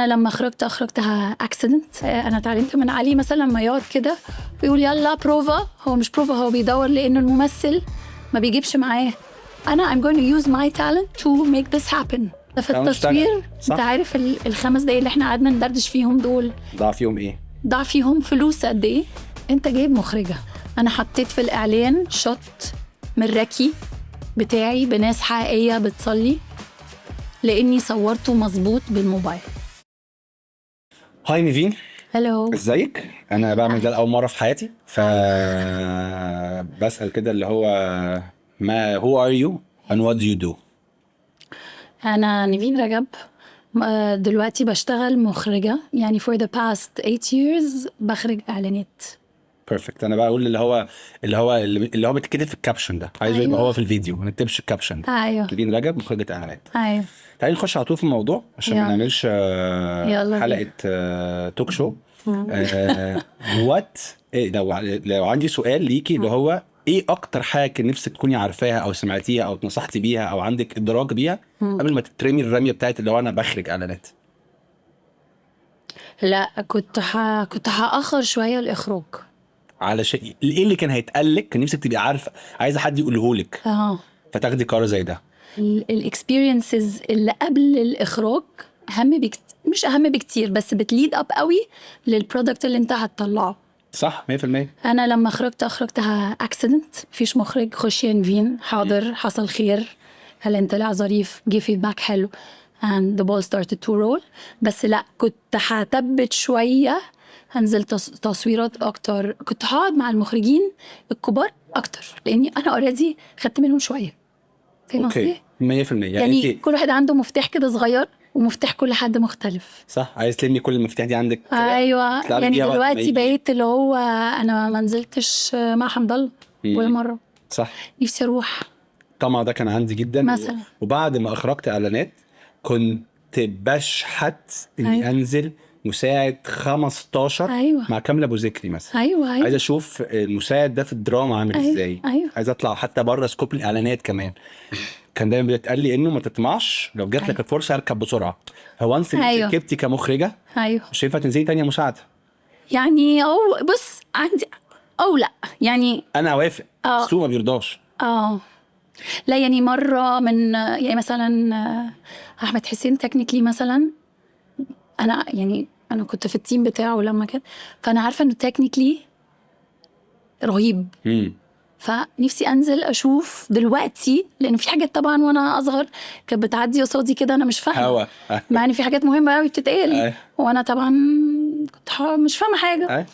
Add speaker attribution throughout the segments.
Speaker 1: أنا لما أخرجتها اكسيدنت. أنا اتعلمت من علي مثلا لما يقعد كده ويقول يلا بروفا، هو مش بروفا، هو بيدور لأنه الممثل ما بيجيبش معاه. أنا I'm going to use my talent to make this happen. في التصوير أنت عارف ال5 دقايق اللي احنا قعدنا ندردش فيهم دول
Speaker 2: ضاع فيهم إيه؟
Speaker 1: ضاع فيهم فلوس قد إيه؟ أنت جايب مخرجة. أنا حطيت في الإعلان شوت من راكي بتاعي بناس حقيقية بتصلي لأني صورته مظبوط بالموبايل.
Speaker 2: هاي نيفين،
Speaker 1: هلو.
Speaker 2: ازيك؟ انا بعمل ده لاول مره في حياتي، بسال كده اللي هو ما who are you and what do you do.
Speaker 1: أنا نيفين رجب، دلوقتي بشتغل مخرجة، يعني for the past 8 years بخرج إعلانات.
Speaker 2: بيرفكت. انا بقى اقول اللي هو بيتكتب في الكابشن ده، عايزه يبقى هو في الفيديو، ما نكتبش الكابشن ده.
Speaker 1: أيوه
Speaker 2: نيفين رجب مخرجة اعلانات.
Speaker 1: أيوه
Speaker 2: تعالي نخش على طول في الموضوع عشان ما نعملش حلقه توك شو. وات لو عندي سؤال ليكي اللي هو ايه اكتر حاجه كان نفسك تكوني عارفاها او سمعتيها او نصحتي بيها او عندك ادراك بيها قبل ما تترمي الرميه بتاعت اللي هو انا بخرج اعلانات؟
Speaker 1: لا، كنت هأخر شوية الإخراج.
Speaker 2: علشان ايه اللي كان هيتقالك كان نفسك تبقي عارفه، عايزه حد يقولهولك فتاخدي قرار زي ده؟
Speaker 1: الاكسبيرينسز اللي قبل الإخراج مش أهم بكتير، بس بتليد أب قوي للبرودكت اللي انت هتطلعه.
Speaker 2: صح 100%.
Speaker 1: أنا لما أخرجتها اكسيدنت، فيش مخرج خش يا نيفين حاضر حصل خير، هل طلع ظريف، جه فيدباك حلو and the ball started to roll. بس لا، كنت هتبت شوية، هنزل تصويرات أكتر، كنت هقعد مع المخرجين الكبار أكتر لأني أنا already خدت منهم شوية.
Speaker 2: اوكي 100%.
Speaker 1: يعني كل واحد عنده مفتاح كده صغير ومفتاح كل حد مختلف.
Speaker 2: صح، عايز تلمي كل المفاتيح دي عندك.
Speaker 1: ايوه يعني دلوقتي بقيت اللي هو انا ما نزلتش مع حمد الله ولا مره.
Speaker 2: صح،
Speaker 1: نفسي اروح.
Speaker 2: طبعا ده كان عندي جدا
Speaker 1: مثلا.
Speaker 2: وبعد ما اخرجت اعلانات كنت بشحت اني انزل مساعد 15 مع كامله ابو ذكري مثلا.
Speaker 1: ايوه
Speaker 2: عايز اشوف المساعد ده في الدراما عامل ازاي. عايز اطلع حتى بره سكوب الاعلانات كمان. كان دايما بيتقال لي انه ما تطمعش، لو جات لك الفرصه اركب بسرعه. هو انت ركبتي كمخرجه مش هينفع تنزلي تانية مساعده.
Speaker 1: يعني او بص عندي او لا، يعني
Speaker 2: انا اوافق، السوق ما بيرضاش.
Speaker 1: لا يعني مره من يعني مثلا احمد حسين تكنيكلي مثلا، انا كنت في التيم بتاعه لما كان، فانا عارفه انه تكنيكلي رهيب. فنفسي انزل اشوف دلوقتي، لان في حاجات طبعا وانا اصغر كانت بتعدي قصادي كده انا مش فاهمه، مع ان في حاجات مهمه قوي بتتقال وانا طبعا كنت مش فاهمه حاجه.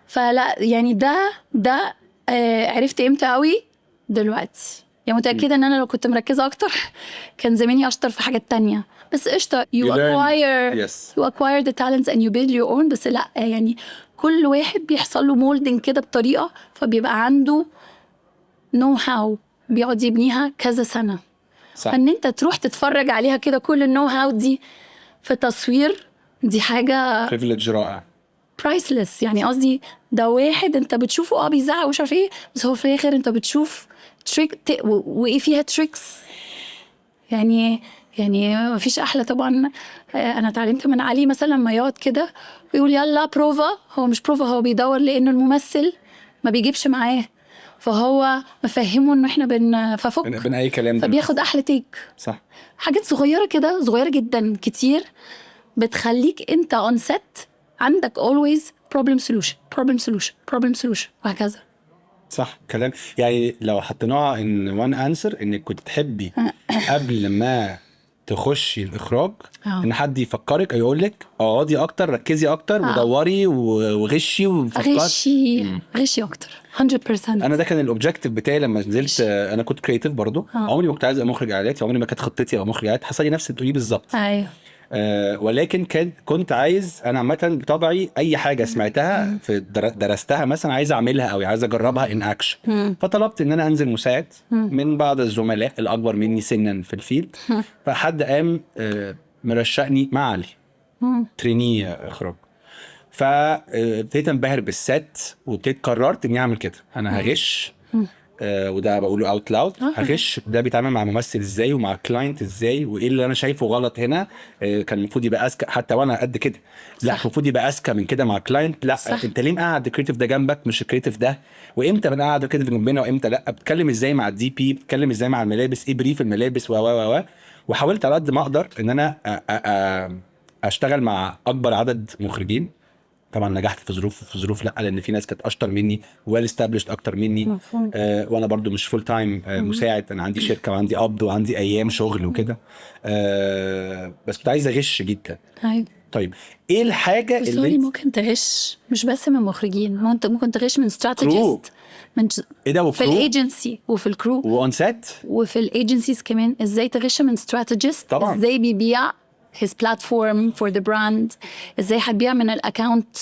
Speaker 1: فلا يعني ده عرفت امتى قوي دلوقتي، يعني متاكده ان انا لو كنت مركزه اكتر كان زماني اشطر في حاجات تانية. بس قشطه you acquire the talents and you build your own. بس لا يعني كل واحد بيحصل له مولدنج كده بطريقه، فبيبقى عنده نو هاو بيقعد يبنيها كذا سنه. صح. فان انت تروح تتفرج عليها كده كل النو هاو دي في تصوير، دي حاجه
Speaker 2: بريفليج رائع،
Speaker 1: برايسلس. يعني قصدي ده واحد انت بتشوفه بيزعق ومش عارف ايه، بس هو في الاخر انت بتشوف تريك وايه فيها تريكس. يعني مفيش احلى طبعا. انا اتعلمت من علي مثلا لما يقعد كده ويقول يلا بروفا، هو مش بروفا، هو بيدور لانه الممثل ما بيجيبش معاه، فهو مفهمه انه احنا بن
Speaker 2: اي كلام،
Speaker 1: فبياخد احلى تيك.
Speaker 2: صح.
Speaker 1: حاجات صغيره كده، صغيره جدا كتير، بتخليك انت اون سيت عندك always problem solution وهكذا.
Speaker 2: صح كلام. يعني لو حطيناها ان وان انسر، انك كنت تحبي قبل ما تخشي الاخراج ان حد يفكرك او يقول لك اقعدي اكتر، ركزي اكتر، ودوري وغشي وفكري.
Speaker 1: غشي اكتر 100%.
Speaker 2: انا ده كان الاوبجكتيف بتاعي لما نزلت. انا كنت كرييتيف برضو. عمري ما كنت عايز ابقى مخرج اعلانات، عمري ما كانت خطتي ابقى مخرج اعلانات. حصل لي نفس اللي بتقوليه بالظبط. ولكن كنت عايز، انا عامه بطبعي اي حاجه سمعتها في درستها مثلا عايز اعملها او عايز اجربها ان اكشن. فطلبت ان انا انزل مساعد من بعض الزملاء الاكبر مني سنا في الفيلد. فحد قام مرشقني مع علي تريني اخراج. فابتديت انبهر بالست وابتديت قررت اني اعمل كده. انا هغش وده بقوله اوت لاود، هغش ده بيتعامل مع ممثل ازاي ومع كلاينت ازاي، وايه اللي انا شايفه غلط هنا. كان المفروض يبقى اذكى حتى وانا قد كده، لا المفروض يبقى اذكى من كده مع كلاينت. لا صح. انت ليه مقعد الكريتيف ده جنبك مش الكريتيف ده، وامتى بنقعد الكريتيف جنبنا وامتى لا. بتكلم ازاي مع الدي بي، بتكلم ازاي مع الملابس، ايه بريف الملابس و وحاولت على قد ما اقدر ان انا اشتغل مع اكبر عدد مخرجين. طبعا نجحت في ظروف لا، لان في ناس كانت اشطر مني ويل استابليشد اكتر مني. وانا برضو مش فول تايم مساعد، انا عندي شركه وعندي قبض وعندي ايام شغل وكده. بس كنت عايز اغش جدا. طيب ايه الحاجه اللي
Speaker 1: ممكن تغش مش بس من مخرجين، ممكن تغش من استراتيجيست، من
Speaker 2: ايه ده،
Speaker 1: في الايجنسي وفي الكرو
Speaker 2: وان سيت
Speaker 1: وفي الايجنسيز كمان. ازاي تغش من استراتيجيست، ازاي بيبيع his platform for the brand، ازاي هتبيع من الاكاونت،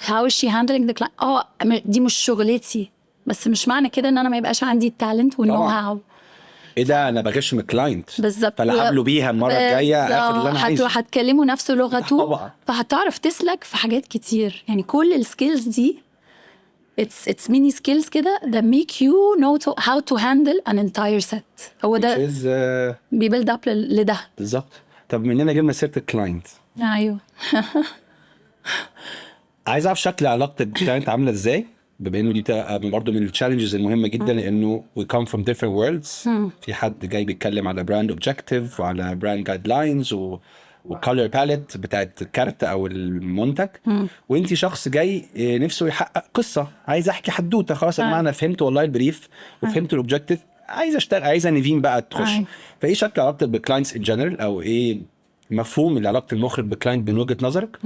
Speaker 1: how is she handling the client. دي مش شغلتي، بس مش معنى كده ان انا ما يبقاش عندي التالنت والنو هاو.
Speaker 2: ايه ده، انا بغش من الكلاينت
Speaker 1: بالظبط،
Speaker 2: فلا قابله بيها المره الجايه اخد اللي انا عايزه.
Speaker 1: هتكلموا نفس لغته فهتعرف تسلك في حاجات كتير. يعني كل السكيلز دي it's mini skills كده that make you know how to handle an entire set. هو ده بيبيلد اب لده
Speaker 2: بالظبط. طب مننا جبنا سيره الكلاينت.
Speaker 1: ايوه
Speaker 2: عايز اعرف شكل علاقتك بالكلاينت عامله ازاي، بما انه دي برضه من التشالنجز المهمه جدا، لانه we come from different worlds. في حد جاي بيتكلم على براند اوبجكتيف وعلى براند جايد لاينز وكولر باليت بتاعت الكارت او المنتج، وانتي شخص جاي نفسه يحقق قصه، عايز احكي حدوته. خلاص يا جماعه انا فهمت والله البريف وفهمت الاوبجكتيف، عايز اشتغل، عايزه نيفين بقى تخش. فايه شكل علاقتك بالكلاينتس ان جنرال، او ايه مفهوم علاقه المخرج بالكلاينت من وجهه نظرك؟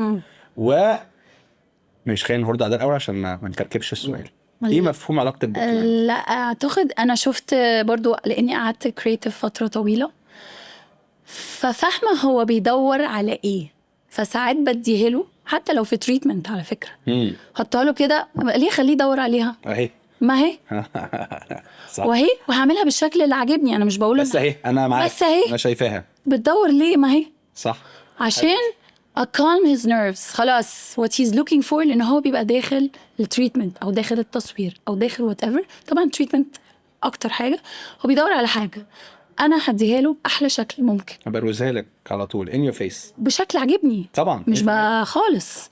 Speaker 2: مش خلينا نهرد على ده الاول عشان ما نكركبش السؤال. ايه مفهوم علاقتك بالكلاينت؟
Speaker 1: لا اعتقد انا شفت برضو، لاني قعدت كرييتيف فتره طويله، ففاهمه هو بيدور على ايه. فساعات بديه له حتى لو في تريتمنت على فكره، حطها له كده، ليه خليه يدور عليها
Speaker 2: اهي،
Speaker 1: ما هي
Speaker 2: صح،
Speaker 1: وهي وهعملها بالشكل اللي عاجبني. انا مش بقول
Speaker 2: بس اهي انا معاك،
Speaker 1: بس اهي
Speaker 2: انا شايفاها
Speaker 1: بتدور ليه، ما هي
Speaker 2: صح،
Speaker 1: عشان calm his nerves. خلاص what he's looking for، لأنه هو بيبقى داخل التريتمنت أو داخل التصوير أو داخل whatever. طبعا تريتمنت أكتر حاجة، هو بيدور على حاجة أنا هديها له بأحلى شكل ممكن،
Speaker 2: بروزها لك على طول in your face
Speaker 1: بشكل عجبني
Speaker 2: طبعا،
Speaker 1: مش بقى خالص.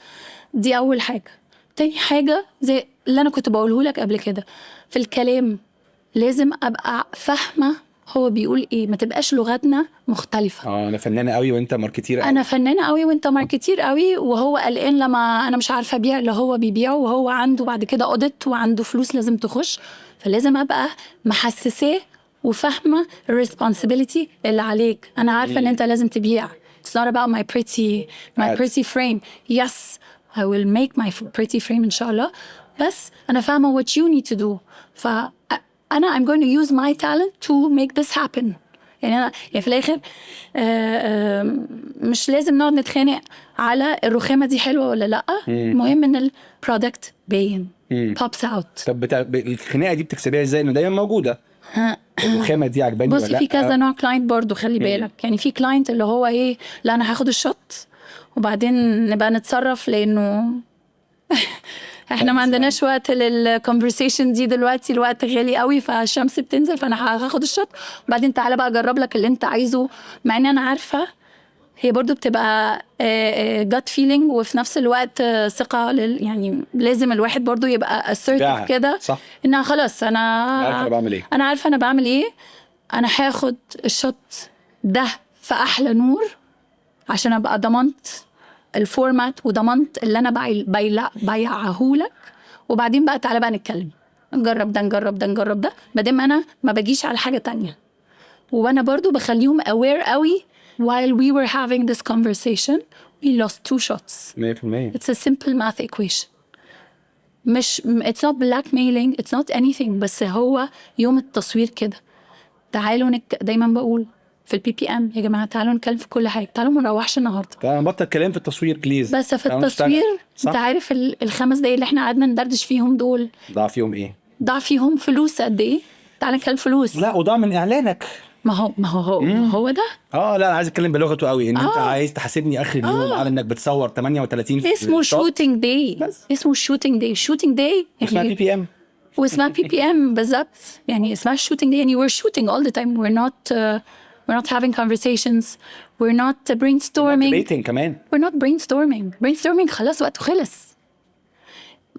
Speaker 1: دي أول حاجة. تاني حاجة زي اللي أنا كنت بقوله لك قبل كده، في الكلام لازم أبقى فاهمة هو بيقول ايه، ما تبقاش لغتنا مختلفه.
Speaker 2: انا فنانه قوي وانت ماركتير قوي،
Speaker 1: انا فنانه قوي وانت ماركتير قوي، وهو قلقان لما انا مش عارفه ابيع اللي هو بيبيعه، وهو عنده بعد كده اوديت وعنده فلوس لازم تخش. فلازم ابقى محسساه وفاهمه الريسبونسبيلتي اللي عليك. انا عارفه ان انت لازم تبيع. It's not about my pretty frame. Yes, I will make my pretty frame إن شاء الله، بس أنا فاهمة what you need to do. فأنا I'm going to use my talent to make this happen. يعني أنا في الآخر مش لازم نقعد نتخانق على الرخامة دي حلوة ولا لأ. مهم إن البرودكت باين pops out.
Speaker 2: طب الخناقة دي بتكسبيها إزاي؟ إنه دايما موجودة الرخامة دي عجباني ولا لأ؟
Speaker 1: بص في كذا نوع كلاينت برضو، خلي بالك. يعني في كلاينت اللي هو ايه، لا انا هاخد الشوت وبعدين نبقى نتصرف، لانه احنا ما عندناش وقت للكونفرسيشن دي دلوقتي، الوقت غالي قوي فالشمس بتنزل، فانا هاخد الشوت وبعدين تعالى بقى اجرب لك اللي انت عايزه. مع ان انا عارفه هي برضو بتبقى gut feeling وفي نفس الوقت ثقة. يعني لازم الواحد برضو يبقى assertive كده، انها خلاص انا
Speaker 2: عارفة بعمل ايه،
Speaker 1: انا عارفة انا بعمل ايه. انا هاخد الشوت ده في احلى نور عشان ابقى ضمنت الفورمات وضمنت اللي انا بيعهولك، وبعدين بقى تعالى بقى نتكلم، نجرب ده نجرب ده نجرب ده، مادام انا ما بجيش على حاجة تانية. وانا برضو بخليهم aware قوي. While we were having this conversation, we lost 2 shots.
Speaker 2: 100%.
Speaker 1: It's a simple math equation. It's not blackmailing, it's not anything. بس هو يوم التصوير كده. تعالوا دايما بقول في الPPM يا جماعة تعالوا نتكلم في كل حاجة، تعالوا ما نروحش النهاردة.
Speaker 2: تعالوا نبطل كلام في التصوير بليز.
Speaker 1: بس في التصوير انت عارف 5 دقايق اللي احنا قعدنا ندردش فيهم دول
Speaker 2: ضاع فيهم ايه؟ ضاع
Speaker 1: فيهم فلوس قد ايه؟ تعالى نتكلم فلوس.
Speaker 2: لا وضاع من اعلانك.
Speaker 1: ما هو ده.
Speaker 2: لا انا عايز اتكلم بلغته قوي ان انت عايز تحاسبني اخر اليوم على انك بتصور 38
Speaker 1: اسمه شوتينج داي. اسمه شوتينج داي. شوتينج داي
Speaker 2: اسمها PPM.
Speaker 1: واسمها PPM بالظبط، يعني اسمها shooting day، يعني we're shooting all the time. we're not having conversations, we're not brainstorming.
Speaker 2: debating كمان.
Speaker 1: we're not brainstorming خلاص وقته خلص.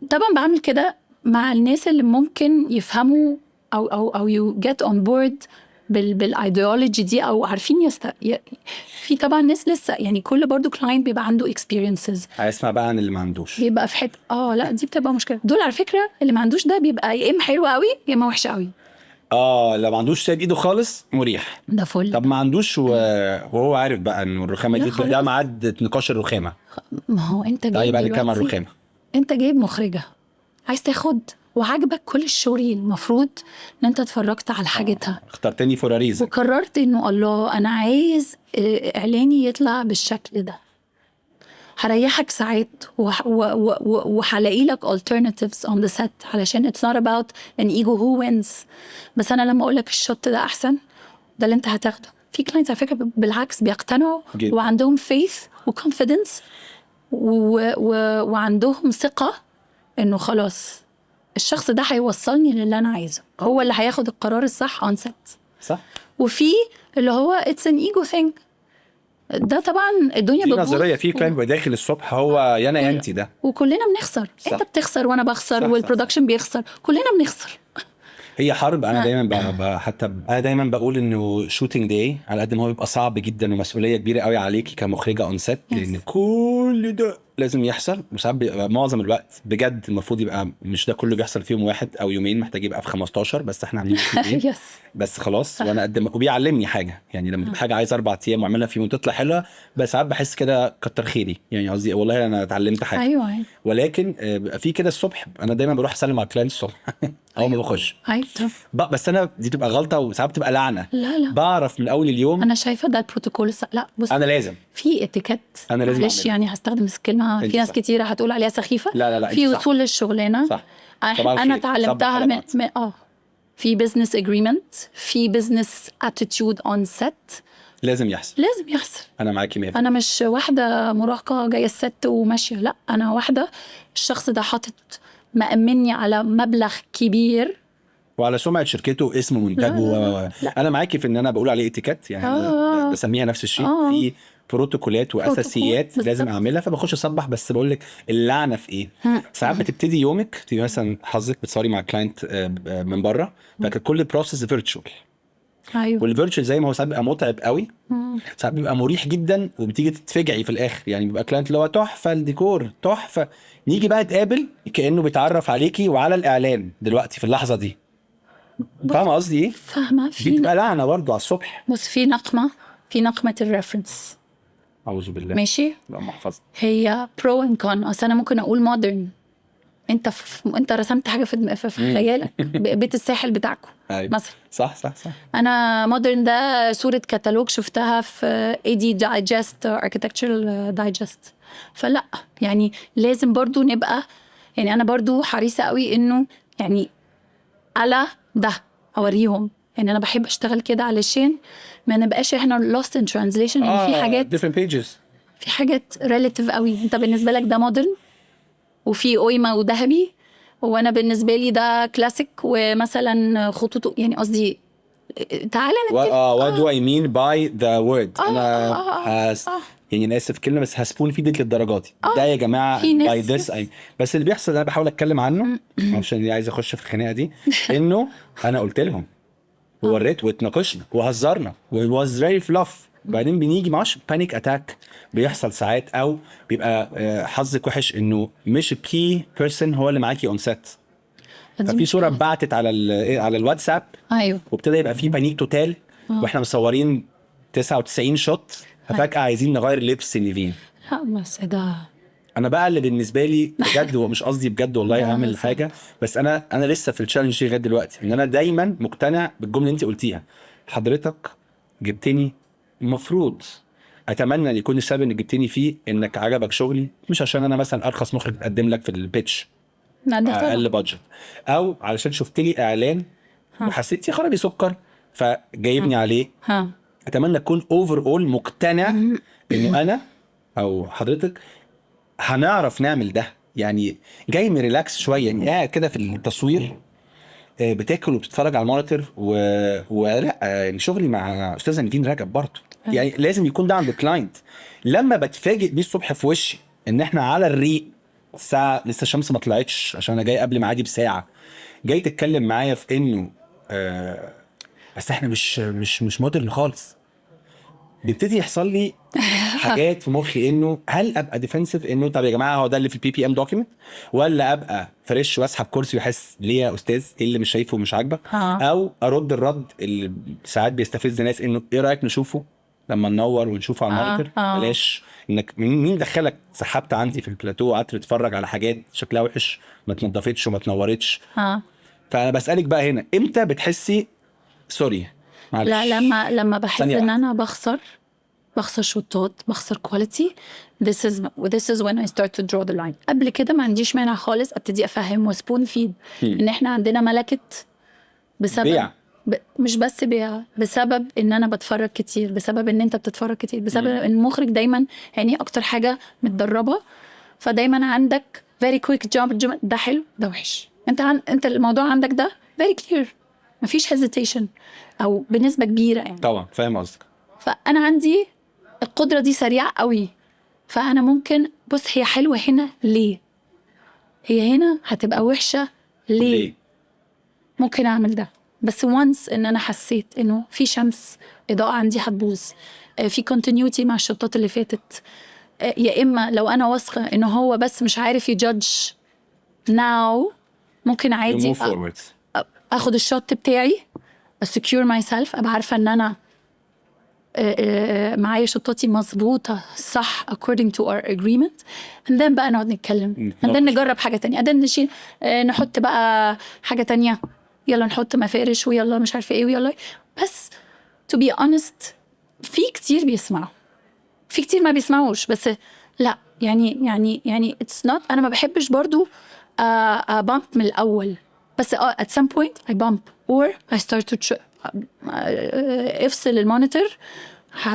Speaker 1: طبعا بعمل كده مع الناس اللي ممكن يفهموا او you get on board بالايديولوجي دي، او عارفين في طبعا ناس لسه، يعني كل برضو كلاينت بيبقى عنده experiences.
Speaker 2: هيسمع بقى عن اللي ما عندوش،
Speaker 1: بيبقى في حته لا دي بتبقى مشكله. دول على فكره اللي ما عندوش ده بيبقى يا اما حلو قوي يا اما وحش قوي.
Speaker 2: لو ما عندوش سايب ايده خالص مريح
Speaker 1: ده فل.
Speaker 2: طب ما عندوش وهو عارف بقى انه الرخامه دي ده ميعاد نقاش الرخامه.
Speaker 1: ما هو انت جايب
Speaker 2: طيب بعد كام الرخامه،
Speaker 1: انت جايب مخرجه عايز تاخد وعجبك كل الشغل، المفروض ان انت اتفرجت على حاجتها،
Speaker 2: اخترتني فور ا ريزن،
Speaker 1: وقررت انه الله انا عايز اعلاني يطلع بالشكل ده، هريحك ساعات وهلاقي لك alternatives on the set، علشان it's not about an ego who wins. بس انا لما اقول لك الشوت ده احسن، ده اللي انت هتاخده. في كلاينتس على فكره بالعكس بيقتنعوا وعندهم faith وconfidence وعندهم ثقه انه خلاص الشخص ده هيوصلني للي انا عايزه، هو اللي هياخد القرار الصح on set.
Speaker 2: صح.
Speaker 1: وفي اللي هو it's an ego thing، ده طبعا الدنيا
Speaker 2: بتبوظ. نظريه في كلاينت بيبقى داخل الصبح هو يانا يا انت ده،
Speaker 1: وكلنا بنخسر. صح. انت بتخسر وانا بخسر والبرودكشن بيخسر، كلنا بنخسر. هي
Speaker 2: حرب. انا دايما حتى انا دايما بقول انه شوتينج داي على قد ما هو بيبقى صعب جدا ومسؤوليه كبيره قوي عليكي كمخرجه اون سيت، لان كل ده لازم يحصل، وساعات بيبقى معظم الوقت بجد المفروض يبقى مش ده كله بيحصل فيهم واحد او يومين، محتاج يبقى في 15، بس احنا عاملين يومين بس خلاص. وانا قد وبيعلمني حاجه، يعني لما حاجه عايز 4 ايام واعملها فيهم وتطلع حلوه، بس ساعات بحس كده كتر خيري، يعني قصدي والله انا اتعلمت حاجه.
Speaker 1: ايوه.
Speaker 2: ولكن في كده الصبح انا دايما بروح اسلم على الكلاينت الصبح اول ما بخش. بس انا دي تبقى غلطه وساعات بتبقى لعنه.
Speaker 1: لا
Speaker 2: بعرف من اول اليوم.
Speaker 1: انا شايفه ده البروتوكول. لا بص،
Speaker 2: انا لازم
Speaker 1: في اتيكيت،
Speaker 2: انا لازم
Speaker 1: معلش يعني هستخدم الكلمه، في ناس كتيره هتقول عليها سخيفه.
Speaker 2: لا
Speaker 1: في وصول للشغلانه.
Speaker 2: صح.
Speaker 1: انا اتعلمتها من في بزنس اجريمنت، في بزنس اتيتيود اون سيت،
Speaker 2: لازم يحصل. انا معاكي 100%.
Speaker 1: انا مش واحده مراهقه جايه الست وماشيه، لا انا واحده الشخص ده حاطط مأمني على مبلغ كبير
Speaker 2: وعلى سمعه شركته واسم منتجه. انا معاكي في ان انا بقول عليه اتيكيت، يعني بسميها نفس الشيء. في بروتوكولات واساسيات لازم اعملها، فبخش اصبح. بس بقول لك اللعنه في ايه، ساعات بتبتدي يومك تبقى مثلا حظك بتصوري مع كلاينت من بره، فكل بروسيس فيرتشوال.
Speaker 1: ايوه.
Speaker 2: والفيرتشوال زي ما هو ساعات بيبقى متعب قوي، ساعات بيبقى مريح جدا، وبتيجي تتفجعي في الاخر. يعني بيبقى كلاينت اللي هو تحفه، الديكور تحفه، نيجي بقى نتقابل كانه بيتعرف عليكي وعلى الاعلان دلوقتي في اللحظه دي. فاهمه قصدي ايه؟
Speaker 1: فاهمه.
Speaker 2: دي بتبقى لعنه برضه على الصبح.
Speaker 1: بص، في نقمه الريفرنس.
Speaker 2: اعوذ بالله.
Speaker 1: ماشي.
Speaker 2: اللهم احفظ.
Speaker 1: هي برو اند كون. اصل انا ممكن اقول مودرن، انت رسمت حاجه في خيالك بيت الساحل بتاعكم مثلا.
Speaker 2: صح.
Speaker 1: انا مودرن ده صوره كتالوج شفتها في AD دايجست، Architectural Digest. فلا يعني لازم برضو نبقى، يعني انا برضو حريصه قوي انه يعني على ده اوريهم، يعني انا بحب اشتغل كده علشان ما نبقاش احنا lost in translation. يعني في حاجات
Speaker 2: different pages،
Speaker 1: في حاجات relative قوي. انت بالنسبه لك ده مودرن وفي قيمه وذهبي، وانا بالنسبه لي ده كلاسيك ومثلا خطوطه، يعني قصدي تعالى
Speaker 2: نتكلم. what do I mean by the word. انا يعني انا اسف كلمه، بس هسبون في ديت للدرجات ده يا جماعه by this بس اللي بيحصل انا بحاول اتكلم عنه عشان اللي عايز اخش في الخناقه دي انه انا قلت لهم ووريت واتناقشنا وهزرنا was very fluff. بعدين بنيجي معاش بانيك اتاك بيحصل ساعات، او بيبقى حظك وحش انه مش الكي بيرسون هو اللي معاكي اون سيت. ففي صوره بعتت على الواتساب،
Speaker 1: ايوه،
Speaker 2: وابتدى يبقى في بانيك توتال، واحنا مصورين 99 شوت، ففجاه عايزين نغير لبس نيفين.
Speaker 1: بس ده
Speaker 2: انا بقى اللي بالنسبه لي بجد، هو مش قصدي بجد والله اعمل حاجه، بس انا لسه في التشالنج لغايه دلوقتي ان انا دايما مقتنع بالجمله اللي انت قلتيها. حضرتك جبتني، المفروض اتمنى ان يكون السبب انك جبتني فيه انك عجبك شغلي، مش عشان انا مثلا ارخص مخرج تقدم لك في البيتش اقل بادجت، او علشان شفت لي اعلان وحسيت يا خرابي سكر فجايبني عليه. اتمنى تكون اوفر اول مقتنع انه انا او حضرتك هنعرف نعمل ده. يعني جاي من ريلاكس شويه، يعني قاعد كده في التصوير بتاكل وبتتفرج على المونيتور ولا يعني شغلي مع استاذه نيفين رجب برضه يعني لازم يكون ده عند الكلاينت. لما بتفاجئ بيه الصبح في وشي ان احنا على الريق الساعه لسه الشمس ما طلعتش عشان انا جاي قبل ميعادي بساعه، جاي تتكلم معايا في انه بس احنا مش مودرن خالص، بيبتدي يحصل لي حاجات في مخي انه هل ابقى ديفنسيف انه طب يا جماعه هو ده اللي في البي بي ام دوكيمنت، ولا ابقى فريش واسحب كرسي ويحس ليه يا استاذ ايه اللي مش شايفه ومش عاجبك، او ارد الرد اللي ساعات بيستفز ناس انه ايه رايك نشوفه لما ننور ونشوفه على المونيتور، بلاش انك مين دخلك سحبت عندي في البلاتو وقعدت تتفرج على حاجات شكلها وحش ما اتنضفتش وما اتنورتش. فانا بسالك بقى هنا امتى بتحسي سوري معلش؟
Speaker 1: لا لما بحس ان انا بخسر شوطات، بخسر كواليتي. this is when I start to draw the line. قبل كده ما عنديش مانع خالص ابتدي افهم وسبون فيد ان احنا عندنا ملكة بسبب
Speaker 2: بيع.
Speaker 1: مش بس بيع، بسبب ان انا بتفرج كتير، بسبب ان انت بتتفرج كتير، بسبب ان المخرج دايما يعني اكتر حاجة متدربة، فدايما عندك very quick jump ده حلو ده وحش. انت الموضوع عندك ده very clear، مفيش hesitation او بنسبة كبيرة يعني.
Speaker 2: طبعا فاهم قصدك.
Speaker 1: فانا عندي القدرة دي سريعة قوي، فأنا ممكن بص هي حلوة هنا ليه، هي هنا هتبقى وحشة ليه؟ ممكن أعمل ده. بس once إن أنا حسيت إنه في شمس إضاءة عندي هتبوظ، في continuity مع الشوطات اللي فاتت، يا إما لو أنا واثقة إنه هو بس مش عارف يجادج now، ممكن عادي أخد الشوت بتاعي secure myself، أبقى عارفة إن أنا معايا شطاتي مظبوطة صح according to our agreement، and then بقى نقعد نتكلم، and then نجرب حاجة تانية، and then نشيل نحط بقى حاجة تانية، يلا نحط مفارش ويلا مش عارفة ايه ويلا. بس to be honest في كتير بيسمعوا، في كتير ما بيسمعوش، بس لا يعني it's not، أنا ما بحبش برضو bump من الأول، بس at some point I bump or I start to افصل المونيتور،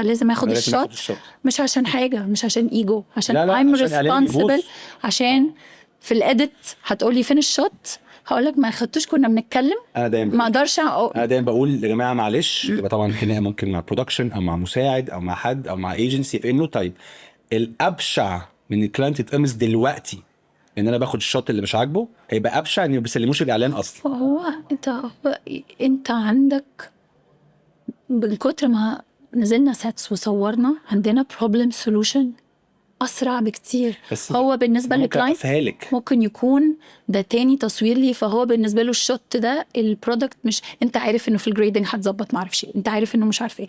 Speaker 1: لازم اخد الشوت، مش عشان حاجه، مش عشان ايجو، عشان I'm responsible، عشان في الاديت هتقولي فين الشوت، هقولك ما خدتوش كنا بنتكلم،
Speaker 2: انا دايما
Speaker 1: ما اقدرش
Speaker 2: انا دايما بقول يا جماعه معلش، تبقى طبعا خناقه ممكن مع برودكشن او مع مساعد او مع حد او مع ايجنسي في انه طيب الابشع من الكلاينت يتقمص دلوقتي ان انا باخد الشوت اللي مش عاجبه، هيبقى ابشع ان ما بيسلموش الاعلان اصلا.
Speaker 1: هو انت عندك من كتر ما نزلنا ساتس وصورنا عندنا بروبلم سولوشن اسرع بكتير. هو بالنسبه للكلاينت ممكن يكون ده تاني تصوير لي، فهو بالنسبه له الشوت ده البرودكت، مش انت عارف انه في الجريدنج هتظبط، ما اعرفش انت عارف انه مش عارف ايه،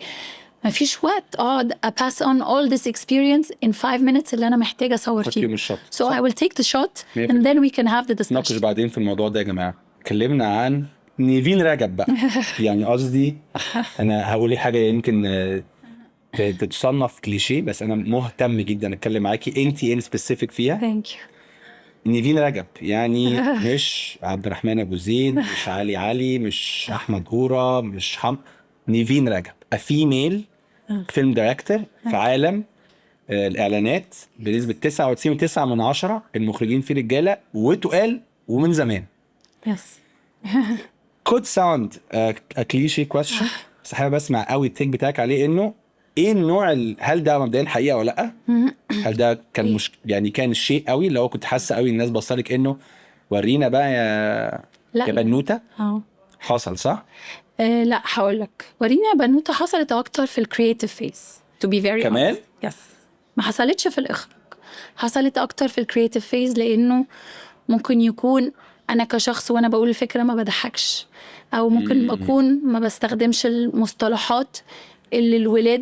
Speaker 1: ما فيش وقت اقعد pass on all this experience in 5 minutes اللي انا محتاجه اصور فيه. So I will take the shot and then we can have the discussion.
Speaker 2: ناقش بعدين في الموضوع ده يا جماعه. اتكلمنا عن نيفين رجب بقى يعني قصدي انا هقول حاجه يمكن تتصنف كليشيه، بس انا مهتم جدا اتكلم معاكي انتي ان سبيسيفيك فيها.
Speaker 1: Thank you.
Speaker 2: نيفين رجب يعني مش عبد الرحمن ابو زيد، مش علي، مش احمد هورة، مش نيفين رجب a female film director في عالم الاعلانات بنسبه 99.9 المخرجين فيه رجاله وتقال ومن زمان.
Speaker 1: Yes.
Speaker 2: could sound a cliché question، بس حابب اسمع قوي التيك بتاعك عليه، انه ايه النوع هل ده مبدئيا حقيقه ولا لا؟ هل ده كان يعني كان الشيء قوي لو كنت حاسه قوي الناس بصلك انه ورينا بقى يا بنوته؟ حصل صح؟
Speaker 1: لا هقول لك، ورينا يا بنوته حصلت اكتر في الكرييتيف فيس to be very
Speaker 2: كمان
Speaker 1: honest. Yes. ما حصلتش في الاخراج، حصلت اكتر في الكرييتيف فيز، لانه ممكن يكون انا كشخص وانا بقول الفكره ما بضحكش، او ممكن اكون ما بستخدمش المصطلحات اللي الولاد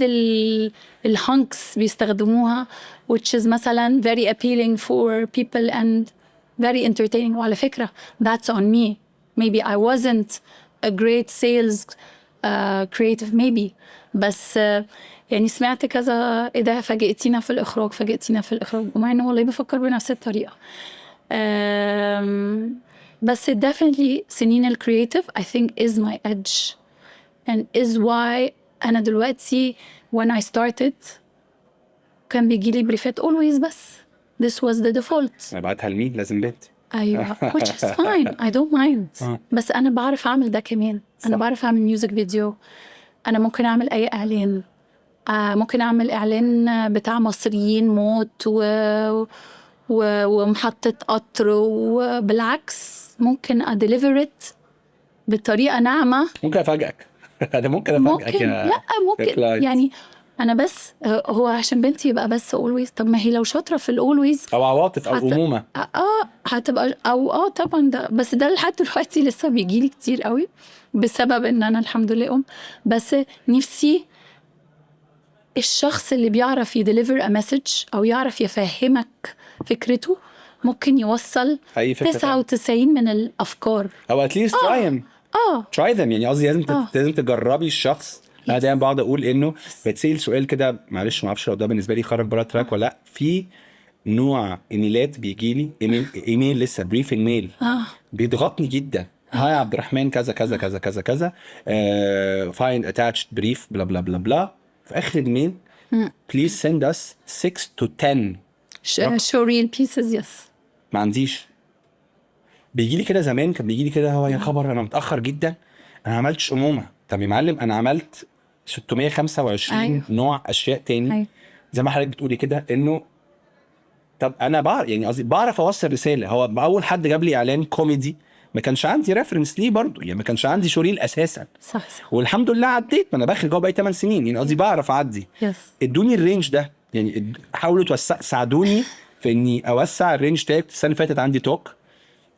Speaker 1: الهانكس بيستخدموها which is مثلا very appealing for people and very entertaining. وعلى فكره that's on me, maybe I wasn't a great sales creative maybe، بس يعني سمعت كذا ايه ده فاجئتينا في الاخراج، ومع انه والله بفكر بنفس الطريقه. بس definitely سنين الكرياتيف I think is my edge and is why أنا دلوقتي when I started كان بيجيلي بريفات always، بس this was the default.
Speaker 2: ابعتها لمين؟ لازم بنت.
Speaker 1: ايوه which is fine I don't mind. بس انا بعرف اعمل ده كمان. انا بعرف اعمل ميوزك فيديو. انا ممكن اعمل اي اعلان. ممكن اعمل اعلان بتاع مصريين موت ومحطة قطر، وبالعكس ممكن اديليفرت بطريقة ناعمة.
Speaker 2: ممكن افاجئك. انا ممكن افاجئك
Speaker 1: ممكن لا ممكن يعني انا بس هو عشان بنتي يبقى بس always. طب ما هي لو شاطرة في always
Speaker 2: او عواطف او امومة
Speaker 1: هتبقى او طبعا ده. بس ده لحد دلوقتي لسه بيجيلي كتير قوي بسبب ان انا الحمد لله بس نفسي الشخص اللي بيعرف يديليفر مسج او يعرف يفهمك فكرته ممكن يوصل 99 من الافكار
Speaker 2: او اتليست try them. يعني قصدي لازم تجربي الشخص. انا دايما بقعد اقول انه بتسأل سؤال كده، معلش ما اعرفش لو ده بالنسبه لي خرج بره تراك ولا لا. في نوع ايميلات بيجي لي ايميل لسه بريف الميل بيضغطني جدا. هاي عبد الرحمن كذا كذا كذا كذا كذا find attached brief بلا بلا بلا بلا. في اخر الميل please send us 6 to 10
Speaker 1: showreel pieces. yes
Speaker 2: ما عنديش. بيجي لي كده زمان كان بيجي لي كده هو يا خبر انا متاخر جدا انا عملتش امومه. طب يا معلم انا عملت 625 نوع اشياء تاني. زي ما حضرتك بتقولي كده انه طب انا بعرف يعني قصدي بعرف اوصل رساله. هو اول حد جاب لي اعلان كوميدي ما كانش عندي ريفرنس ليه برضو، يعني ما كانش عندي شوريل اساسا.
Speaker 1: صح.
Speaker 2: والحمد لله عديت. ما انا باخد جوه بقى 8 سنين يعني قصدي بعرف اعدي. ادوني الرينج ده يعني حاولوا ساعدوني في اني اوسع الرينج تاعي. السنه اللي فاتت عندي توك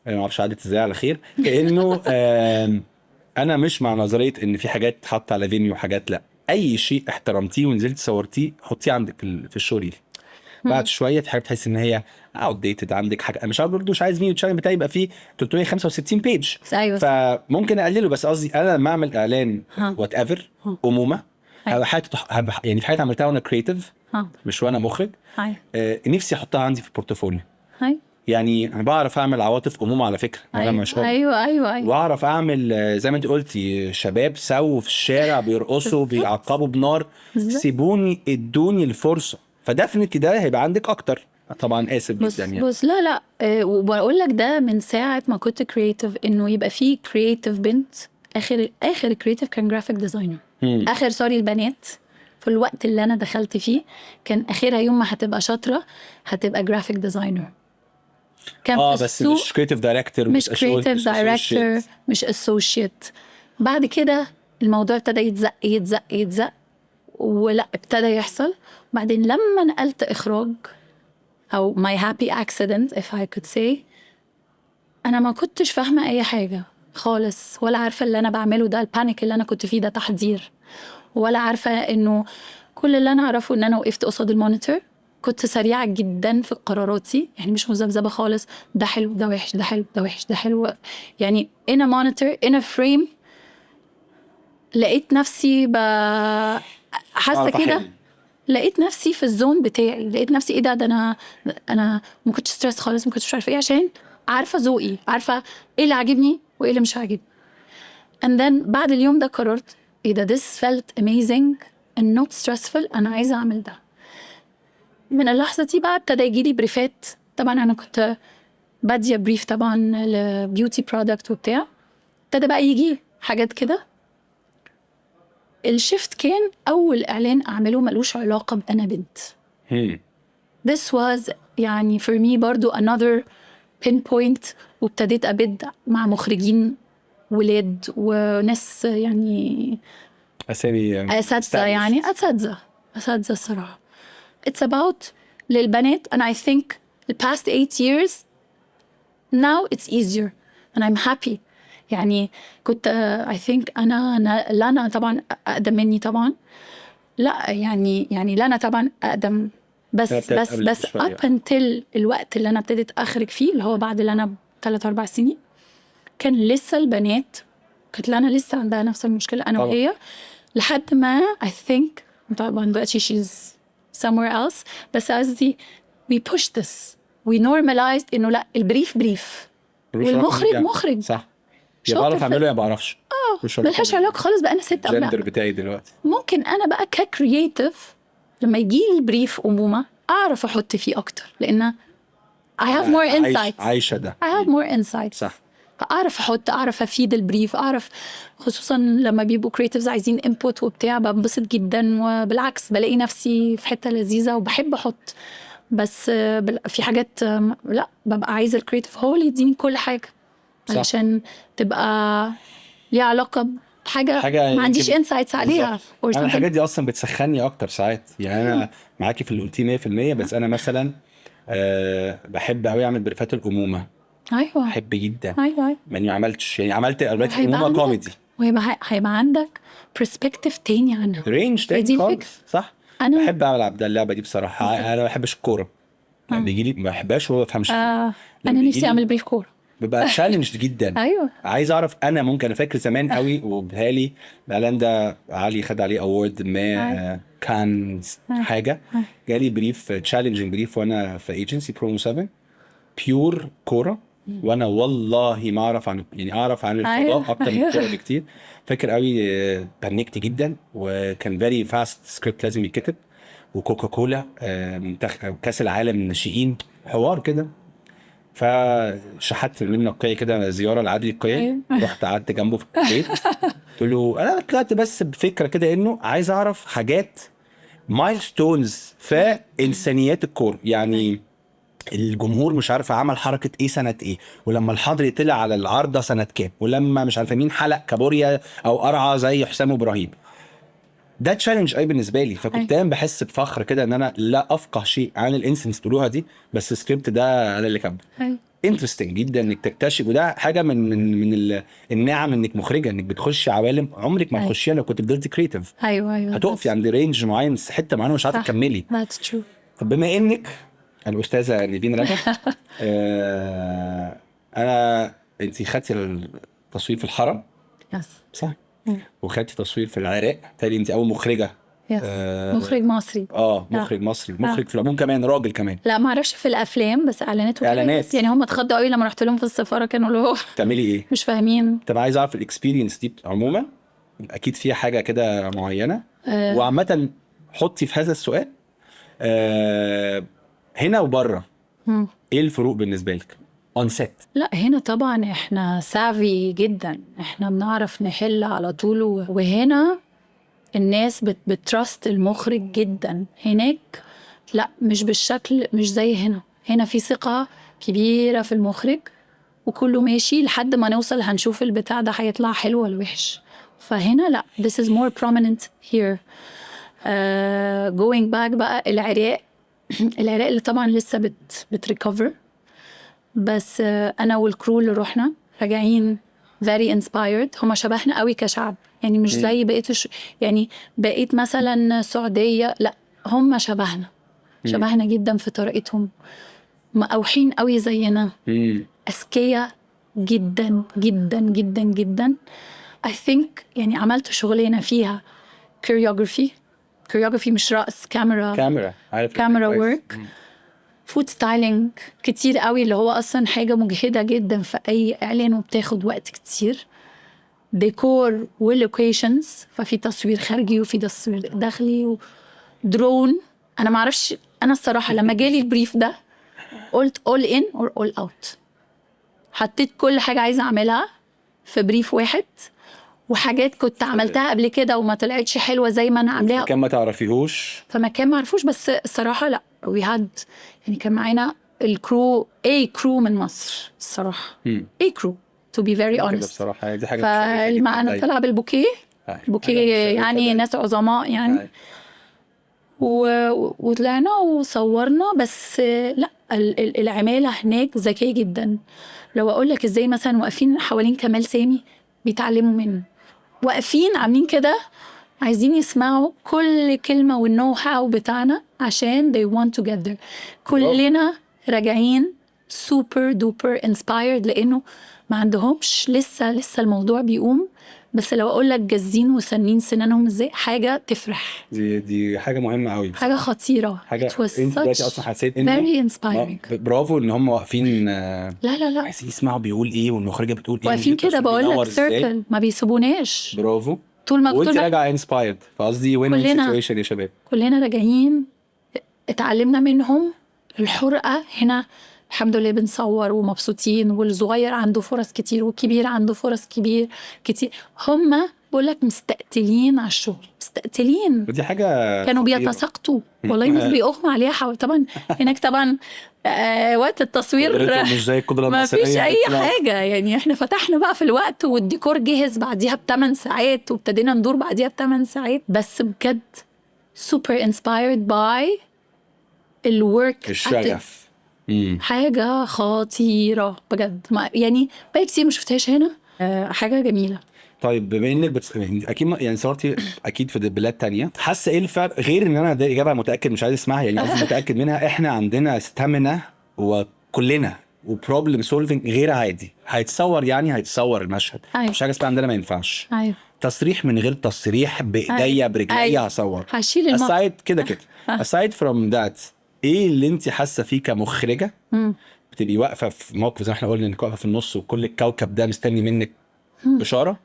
Speaker 2: ما اعرفش عدت ازاي على خير لانه انا مش مع نظريه ان في حاجات تحط على فينيو وحاجات لا. اي شيء احترمتيه ونزلت صورتيه حطيه عندك في الشوريل. بعد شويه في حاجه بتحس ان هي اوت ديتد عندك حاجه. مش عارف برضه مش عايز فيديو تشانل بتاعي يبقى فيه 365 بيج. فممكن اقلله. بس قصدي انا لما اعمل اعلان وات ايفر امومه يعني في حاجات عملتها وانا كرييتيف مش وانا مخرج نفسي احطها عندي في البورتفوليو. يعني انا بعرف اعمل عواطف امومه على فكره.
Speaker 1: ايوه
Speaker 2: واعرف اعمل زي ما انت قلتي شباب سووا في الشارع بيرقصوا بيعقبوا بنار. سيبوني ادوني الفرصه. فدفنتي ده هيبقى عندك اكتر. طبعا اسف جدا يعني.
Speaker 1: بص لا وبقول لك ده من ساعه ما كنت كرييتيف انه يبقى فيه كرييتيف بنت. اخر كرييتيف كان جرافيك ديزاينر. اخر سوري البنات في الوقت اللي انا دخلت فيه كان اخرها يوم ما هتبقى شاطره هتبقى جرافيك ديزاينر. كان
Speaker 2: بس مش كرييتيف دايركتور
Speaker 1: مش كرييتيف دايركتور مش اسوشيت. بعد كده الموضوع ابتدى يتزق ولا ابتدى يحصل. بعدين لما نقلت اخراج او my happy accident if I could say انا ما كنتش فاهمه اي حاجه خالص ولا عارفه اللي انا بعمله ده. البانيك اللي انا كنت فيه ده تحضير. ولا عارفه انه كل اللي انا اعرفه ان انا وقفت قصاد المونيتور. كنت سريعه جدا في قراراتي يعني مش مذبذبه خالص. ده حلو ده وحش ده حلو ده وحش ده حلو. يعني in a monitor in a frame لقيت نفسي حاسه كده. لقيت نفسي في الزون بتاعي. لقيت نفسي ايه ده انا ما كنتش ستريس خالص. ما كنتش عارفه ايه عشان عارفه ذوقي عارفه ايه اللي عاجبني وايه اللي مش عاجبني. and then بعد اليوم ده قررت ايه ده this felt amazing and not stressful. انا عايزه اعمل ده. من اللحظه دي بقى ابتدى يجيلي بريفات. طبعا انا كنت باديه بريف طبعا لبيوتي برودكت وبتاع. ابتدى بقى يجي حاجات كده. الشيفت كان اول اعلان اعمله ملوش علاقه بانا بنت. this was يعني for me برضو another pinpoint. وابتديت ابد مع مخرجين ولاد وناس يعني اساتذه يعني اساتذه الصراحه. it's about للبنات and I think the past 8 years now it's easier and I'm happy. يعني كنت I think لنا طبعا أقدم مني طبعا. لا يعني لنا طبعا أقدم بس up until الوقت اللي أنا ابتديت أخرج فيه اللي هو بعد لنا 3-4 سنين كان لسه البنات كانت لنا لسه عندها نفس المشكلة أنا وهي لحد ما I think طبعا دلوقتي she's somewhere else. بس قصدي we pushed this we normalized إنه لا البريف بريف والمخرج مخرج
Speaker 2: صح. يا بعرف اعمله يا بعرفش.
Speaker 1: ملهاش علاقه خالص بقى انا ست او لا.
Speaker 2: الجندر بتاعي دلوقتي
Speaker 1: ممكن انا بقى ككرييتيف لما يجي لي بريف امومه اعرف احط فيه اكتر لان I have more insights.
Speaker 2: عايشه ده.
Speaker 1: I have more insights.
Speaker 2: صح.
Speaker 1: فاعرف احط، اعرف افيد البريف، اعرف خصوصا لما بيبقوا كريتيفز عايزين انبوت وبتاع، بنبسط جدا وبالعكس بلاقي نفسي في حته لذيذه وبحب احط. بس في حاجات لا، ببقى عايزه الكريتيف هو اللي يديني كل حاجه علشان تبقى ليها علاقه بحاجه ما عنديش انسايتس عليها.
Speaker 2: انا الحاجات دي اصلا بتسخني اكتر ساعات يعني. انا معاكي في اللي قلتيه 100%، بس انا مثلا بحب قوي اعمل بريفات الامومه.
Speaker 1: ايوه
Speaker 2: بحب جدا.
Speaker 1: ايوه
Speaker 2: ما عملتش يعني، عملت امومه كوميدي،
Speaker 1: وهيبقى عندك برسبكتيف تاني عنها،
Speaker 2: رينج تاني خالص. صح.
Speaker 1: انا
Speaker 2: بحب العب اللعبه دي بصراحه. انا ما بحبش الكوره، بيجي لي ما بحبهاش وما بفهمش
Speaker 1: انا نفسي اعمل بريف كوره،
Speaker 2: ببقى تشالنج جدا.
Speaker 1: ايوه
Speaker 2: عايز اعرف. انا ممكن افكر زمان قوي وبهالي الاعلان ده علي خد عليه اوورد ما كان حاجه. جالي بريف تشالنجينج بريف وانا في ايجنسي برومو 7 بيور كوره، وانا والله ما اعرف عن يعني اعرف عن الفضاء اكتر من الكوره بكتير. فاكر قوي بانكت جدا، وكان فيري فاست سكريبت لازم يتكتب، وكوكا كولا منتخب كاس العالم الناشئين حوار كده. فشحت منه القية كده زياره لعادل القيعي. رحت قعدت جنبه في البيت، قلت له انا طلعت بس بفكره كده انه عايز اعرف حاجات مايلستونز في انسانيات الكوره. يعني الجمهور مش عارف عمل حركه ايه سنه ايه، ولما الحضري طلع على العارضه سنه كام، ولما مش عارف مين حلق كابوريا او قرعه زي حسام ابراهيم. ده تشالنج اي بالنسبه لي. فكنت دايما بحس بفخر كده ان انا لا افقه شيء عن الانسنس تقولوها دي، بس السكريبت ده انا اللي كاتبه. انترستنج جدا انك تكتشف، وده حاجه من النعم انك مخرجه، انك بتخشي عوالم عمرك ما تخشيها لو كنت فضلتي كريتيف.
Speaker 1: ايوه
Speaker 2: هتقفي عند رينج معين، حته معينه مش عارفه تكملي.
Speaker 1: That's true.
Speaker 2: طب بما انك الاستاذه نيفين رجب انت خدتي التصوير في الحرم صح؟ وخدتي تصوير في العراق. تالي انت اول مخرجه
Speaker 1: مخرج مصري.
Speaker 2: مخرج مصري، مخرج في العموم كمان، راجل كمان.
Speaker 1: لا ما اعرفش في الافلام، بس اعلانات يعني هم اتخضوا قوي لما رحت لهم في السفاره، كانوا اللي هو
Speaker 2: بتعملي ايه
Speaker 1: مش فاهمين.
Speaker 2: طب عايز اعرف الاكسبيرينس دي عموما، اكيد فيها حاجه كده معينه. وعامه حطي في هذا السؤال هنا وبره ايه الفروق بالنسبه لك اون سيت؟
Speaker 1: لا هنا طبعا احنا سافي جدا، احنا بنعرف نحل على طول، وهنا الناس بترست المخرج جدا. هناك لا، مش بالشكل، مش زي هنا في ثقة كبيرة في المخرج، وكله ماشي لحد ما نوصل هنشوف البتاع ده هيطلع حلو ولا وحش. فهنا لا، this is more prominent here. going back بقى العراق العراق اللي طبعا لسه بتريكوفر، بس انا والكرو اللي رحنا راجعين very inspired. هما شبهنا قوي كشعب، يعني مش زي بقيت يعني بقيت مثلا سعودية، لا هما شبهنا جدا في طريقتهم، مقاوحين قوي زينا، أذكياء جدا جدا جدا جدا. I think يعني عملت شغلنا فيها choreography مش رقص، كاميرا work، فود ستايلينج كتير قوي، اللي هو اصلا حاجه مجهده جدا في اي اعلان وبتاخد وقت كتير. ديكور ولوكيشنز، ففي تصوير خارجي وفي تصوير داخلي ودرون. انا ما اعرفش، انا الصراحه لما جالي البريف ده قلت all in or all out. حطيت كل حاجه عايزه اعملها في بريف واحد، وحاجات كنت عملتها قبل كده وما طلعتش حلوه زي ما انا عاملاها
Speaker 2: فمكان ما تعرفيهوش،
Speaker 1: فمكان ما عرفوش. بس الصراحه لا، we had يعني كان معانا الكرو كرو من مصر الصراحه، كرو to be very honest
Speaker 2: بصراحه. دي حاجه
Speaker 1: فلما انا طالعه بالبوكيه يعني ناس عظماء يعني وطلعنا وصورنا. بس لا، العماله هناك ذكيه جدا. لو اقول لك ازاي مثلا واقفين حوالين كمال سامي بيتعلموا منه، واقفين عاملين كده عايزين يسمعوا كل كلمة والنو هاو بتاعنا عشان they want to get there. كلنا راجعين super duper inspired، لأنه ما عندهمش لسه الموضوع بيقوم. بس لو أقول لك جازين وسنين سنانهم ازاي، حاجة تفرح.
Speaker 2: دي حاجة مهمة قوي،
Speaker 1: حاجة خطيرة.
Speaker 2: حاجة انت دلوقتي أصلا حسيت إنه
Speaker 1: very inspiring.
Speaker 2: برافو إن هم واقفين
Speaker 1: لا
Speaker 2: عايزين يسمعوا بيقول إيه والمخرجة بتقول إيه،
Speaker 1: واقفين كده بقول لك سيركل ما بيسيبوناش.
Speaker 2: برافو.
Speaker 1: طول ما
Speaker 2: وانت راجعه انسبايرد، فقصدي وين سيتويشن يا شباب.
Speaker 1: كلنا راجعين اتعلمنا منهم. الحرقه هنا الحمد لله بنصور ومبسوطين، والصغير عنده فرص كتير والكبير عنده فرص كتير. هم بقول لك مستقتلين على الشغل، مستقتلين.
Speaker 2: ودي حاجه
Speaker 1: كانوا
Speaker 2: خطيرة.
Speaker 1: بيتساقطوا والله، الناس بيغمى عليها طبعا. هناك طبعا وقت التصوير
Speaker 2: مش زي القدره
Speaker 1: ما فيش
Speaker 2: البصريه
Speaker 1: اي حاجه يعني. احنا فتحنا بقى في الوقت والديكور جهز بعديها ب8 ساعات وابتدينا ندور بعديها ب8 ساعات. بس بجد super inspired by الورك،
Speaker 2: الشغف.
Speaker 1: حاجه خطيره بجد. يعني بقى كتير ما شفتهاش هنا. حاجه جميله.
Speaker 2: طيب بما انك يعني اكيد يعني صورتي اكيد في بلاد تانية، حاسه ايه الفرق غير ان انا ده اجابه متاكد مش عايز اسمعها يعني، قصدي متاكد منها. احنا عندنا ستامينا وكلنا وبروبلم سولفنج غير عادي. هيتصور يعني هيتصور المشهد.
Speaker 1: أيوة.
Speaker 2: مش حاجه اسمها عندنا ما ينفعش.
Speaker 1: ايوه
Speaker 2: تصريح من غير تصريح بايديا
Speaker 1: أيوة.
Speaker 2: برجليا
Speaker 1: أيوة.
Speaker 2: هصور.
Speaker 1: هشيل الموقف
Speaker 2: اسايد كده aside from that، ايه اللي انت حاسه فيه كمخرجه بتبقي واقفه في موقف زي ما احنا قلنا انك واقفه في النص وكل الكوكب ده مستني منك اشاره،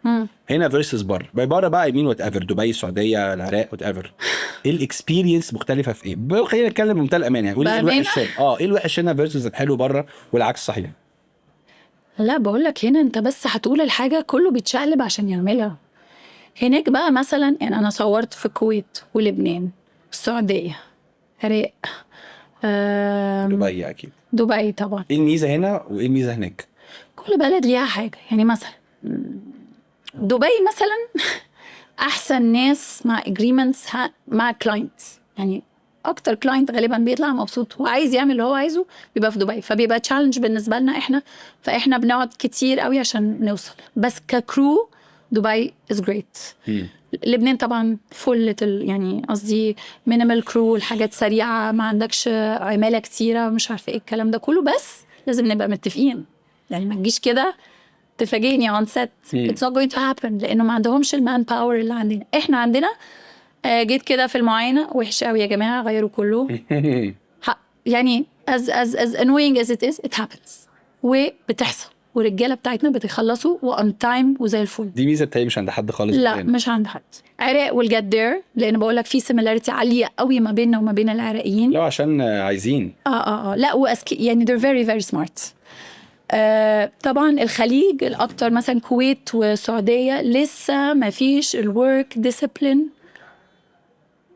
Speaker 2: هنا فيرسز بره بقى يمين وات ايفر، دبي، السعوديه، العراق، وات ايفر، ايه الاكسبيرينس مختلفه في ايه؟ خلينا نتكلم بمنتهى الامانه يعني. قولي ايه الوحش هنا؟ ايه الوحش هنا فيرسز الحلو بره والعكس صحيح؟
Speaker 1: لا بقول لك هنا انت بس هتقول الحاجه كله بيتشقلب عشان يعملها. هناك بقى مثلا يعني انا صورت في الكويت ولبنان، السعوديه، العراق،
Speaker 2: دبي اكيد.
Speaker 1: دبي طبعا.
Speaker 2: ايه الميزه هنا وايه الميزه هناك؟
Speaker 1: كل بلد ليها حاجه يعني. مثلا دبي مثلا احسن ناس مع اجريمنتس مع كلاينت، يعني اكتر كلاينت غالبا بيطلع مبسوط وعايز يعمل اللي هو عايزه بيبقى في دبي، فبيبقى تشالنج بالنسبه لنا احنا، فاحنا بنقعد كتير قوي عشان نوصل. بس ككرو دبي از جريت. لبنان طبعا فل يعني قصدي مينيمال كرو، الحاجات سريعه، ما عندكش عماله كتيره، مش عارفه ايه الكلام ده كله. بس لازم نبقى متفقين يعني، ما تجيش كده تفاجئني اون سيت. اتس نوت جوينج تو هابن، لانه ما عندهمش المان باور اللي عندنا. احنا عندنا جيت كده في المعاينه وحش قوي يا جماعه، غيروا كله. يعني as annoying as it is it happens، وبتحصل، والرجاله بتاعتنا بتخلصوا وان تايم وزي الفل.
Speaker 2: دي ميزه بتاعي مش عند حد خالص.
Speaker 1: لا مش عند حد. عراق والجدير، لان بقول لك في سيميلاريتي عاليه قوي ما بيننا وما بين العراقيين.
Speaker 2: لا عشان عايزين
Speaker 1: لا يعني they're very very smart. طبعا الخليج الاكتر مثلا الكويت والسعوديه لسه ما فيش الورك ديسيبلين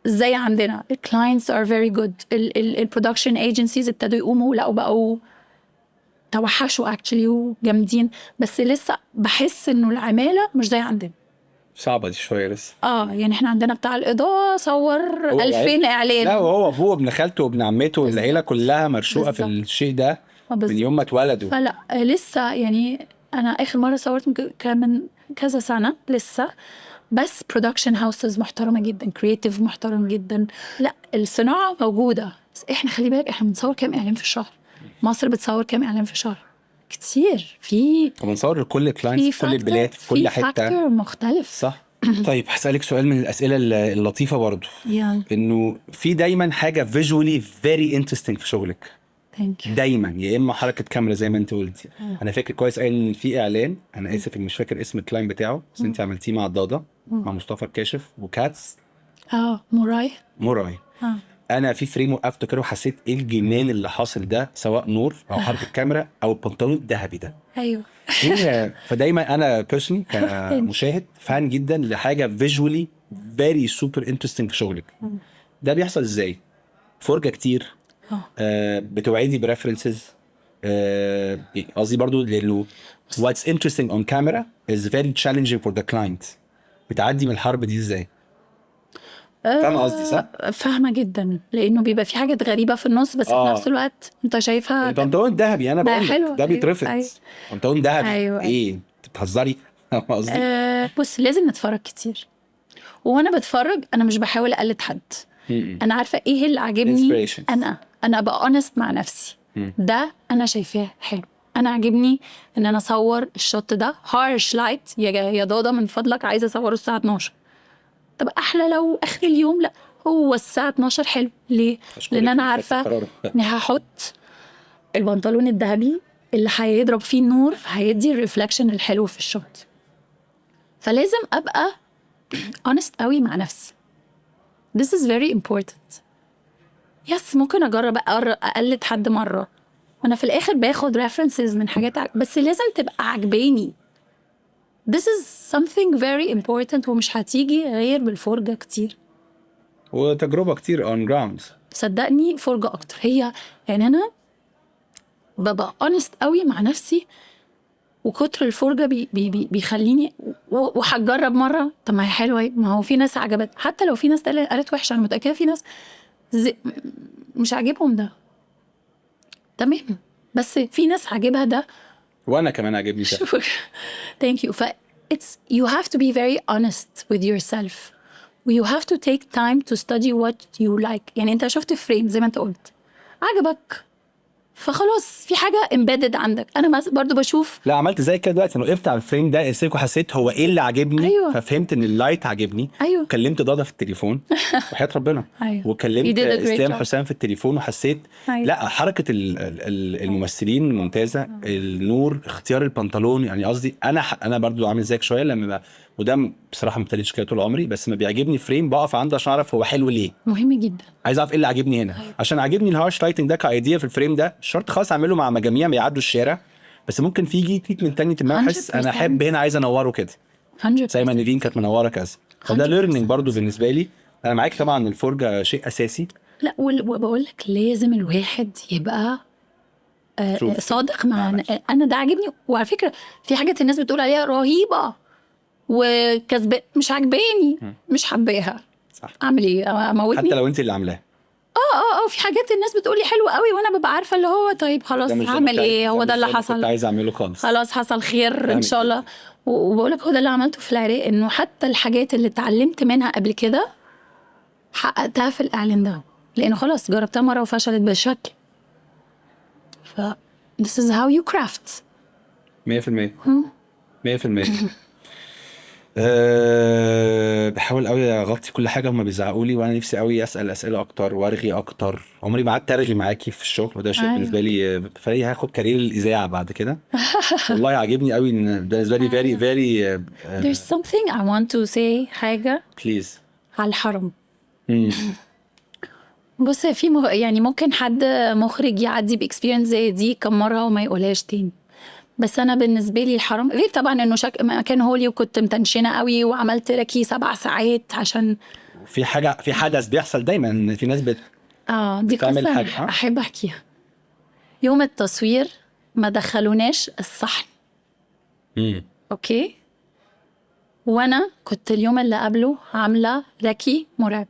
Speaker 1: زي عندنا. الكلاينتس ار فيري جود، البرودكشن ايجنسيز ابتدوا يقوموا، لا بقوا توحشوا اكشلي وجامدين، بس لسه بحس انه العماله مش زي عندنا.
Speaker 2: صعبه دي شويه لسه.
Speaker 1: يعني احنا عندنا بتاع الاضاءه صور 2000 اعلان.
Speaker 2: لا وهو ابوه وابن خالته وابن عمته والعيله كلها مرشوقه في الشيء ده من يوم ما اتولدوا.
Speaker 1: فلا لسه يعني. انا اخر مره صورت من كذا سنه لسه، بس برودكشن هاوسز محترمه جدا، كرييتيف محترم جدا. لا الصناعه موجوده، بس احنا خلي بالك احنا بنصور كام اعلان في الشهر. مصر بتصور كام اعلان في الشهر؟ كتير. في
Speaker 2: بنصور لكل كلاينت في كل البلاد في كل حته،
Speaker 1: فاكتور مختلف.
Speaker 2: صح. طيب هسألك سؤال من الأسئلة اللطيفة برضو. إنه في دايما حاجة visually very interesting في شغلك. دايما يا إما حركة كاميرا زي ما أنت قلتي. أنا فاكر كويس إن في إعلان، أنا آسف إني مش فاكر اسم الكلاين بتاعه، بس أنت عملتيه مع ضاضة مع مصطفى الكاشف وكاتس. موراي. أنا في فريم وقفت كده وحسيت إيه الجنان اللي حاصل ده، سواء نور أو حركة كاميرا أو البنطلون الذهبي ده.
Speaker 1: ايوه.
Speaker 2: فدايما انا بيرسوني كمشاهد فان جدا لحاجه فيجوالي فيري سوبر انترستنج في شغلك. ده بيحصل ازاي؟ فرجه كتير، بتوعدي بريفرنسز، قصدي برضو لانه what's interesting on camera is very challenging for the client. بتعدي من الحرب دي ازاي؟ فاهمه قصدي صح؟
Speaker 1: فاهمه جدا، لانه بيبقى في حاجات غريبه في النص، بس في نفس الوقت انت شايفها.
Speaker 2: البنطلون الذهبي انا بقول لك ده بيترفض. بنطلون ذهبي.
Speaker 1: أيوة.
Speaker 2: ايه بتهزري؟ قصدي
Speaker 1: بص لازم نتفرج كتير، وانا بتفرج انا مش بحاول اقلد حد. انا عارفه ايه اللي عاجبني. انا ابقى اونست مع نفسي. ده انا شايفاه حلو، انا عاجبني ان انا اصور الشوت ده هارش لايت يا ضاضه من فضلك، عايزه اصوره الساعه 12. طب احلى لو اخر اليوم. لا هو الساعه 12 حلو. ليه؟ لان انا عارفه اني هحط البنطلون الذهبي اللي هيضرب فيه النور، فهيدي الريفلكشن الحلو في الشوت. فلازم ابقى honest قوي مع نفسي. This is very important. ممكن اجرب اقلد حد مره انا في الاخر باخد references من حاجات بس لازم تبقى عجباني. this is something very important ومش هتيجي غير بالفرجة كتير
Speaker 2: وتجربة كتير on ground.
Speaker 1: صدقني فرجة اكتر هي يعني انا ببقى honest قوي مع نفسي وكتر الفرجة بيخليني وهجرب مرة طب ما هي حلوة ما هو في ناس عجبت حتى لو في ناس قالت وحشة انا متأكدة في ناس مش عاجبهم ده تمام بس في ناس عاجبها ده
Speaker 2: وانا كمان عاجبني ده.
Speaker 1: thank you. it's you have to be very honest with yourself you have to take time to study what you like. يعني انت شفت فريم زي ما انت قلت عجبك فخلاص في حاجه امبيدد عندك. انا برضو بشوف
Speaker 2: لا عملت زي كده دلوقتي انا وقفت على الفريم ده اسيك وحسيت هو ايه اللي عجبني.
Speaker 1: أيوة.
Speaker 2: ففهمت ان اللايت عجبني.
Speaker 1: أيوة.
Speaker 2: كلمت ضاده في التليفون وحياة ربنا.
Speaker 1: أيوة.
Speaker 2: وكلمت اسلام حسام في التليفون وحسيت
Speaker 1: أيوة.
Speaker 2: لا حركه الممثلين ممتازه. النور اختيار البنطلون يعني قصدي انا برضو عامل زيك شويه لما وده بصراحه ما ابتديتش كده طول عمري بس ما بيعجبني فريم بقف عنده عشان اعرف هو حلو ليه.
Speaker 1: مهم جدا
Speaker 2: عايز اعرف ايه اللي عاجبني هنا. أيوة. عشان عاجبني الهارش لايتنج ده كايديا في الفريم ده شرط خاص اعمله مع مجاميع بيعدوا الشارع بس ممكن في يجي تريتمنت تاني ما احس انا احب هنا عايز انوره كده
Speaker 1: 100%
Speaker 2: زي ما نيفين كانت منوره كذا. فده ليرنينج برضو بالنسبه لي. انا معاك طبعا الفرجه شيء اساسي.
Speaker 1: لا وبقول لك لازم الواحد يبقى صادق مع انا ده عاجبني. وعلى فكره في حاجات الناس بتقول عليها رهيبه وكسب مش عاجباني مش حباها صح. اعمل ايه اموتني
Speaker 2: حتى لو انت اللي عاملاها.
Speaker 1: في حاجات الناس بتقولي حلو قوي وانا ببقى عارفه اللي هو طيب خلاص هعمل ايه هو ده اللي حصل
Speaker 2: كنت عايز اعمله
Speaker 1: خلاص حصل خير ان شاء الله. وبقول لك هو ده اللي عملته في العراق انه حتى الحاجات اللي اتعلمت منها قبل كده حققتها في الاعلان ده لانه خلاص جربتها مره وفشلت بالشكل. ف this is how you craft
Speaker 2: 100% بحاول قوي اغطي كل حاجه هما بيزعقوا لي وانا نفسي قوي اسال اسئله اكتر وارغي اكتر. عمري ما قعدت ارغي معاكي في الشغل وده شيء بالنسبه لي فري هاخد كارير الاذاعه بعد كده. والله عاجبني قوي ان بالنسبه لي very
Speaker 1: there's something I want to say حاجه
Speaker 2: please
Speaker 1: على الحرم. بص في يعني ممكن حد مخرج يعدي باكسبيرينس زي دي كم مره وما يقولهاش تاني بس انا بالنسبه لي الحرم غير طبعا انه مكان هولي وكنت متنشنه قوي وعملت ركي 7 ساعات عشان
Speaker 2: في حاجه في حدث بيحصل دايما في ناس
Speaker 1: دي قصه احب احكيها. يوم التصوير ما دخلوناش الصحن اوكي وانا كنت اليوم اللي قبله عامله ركي مرعب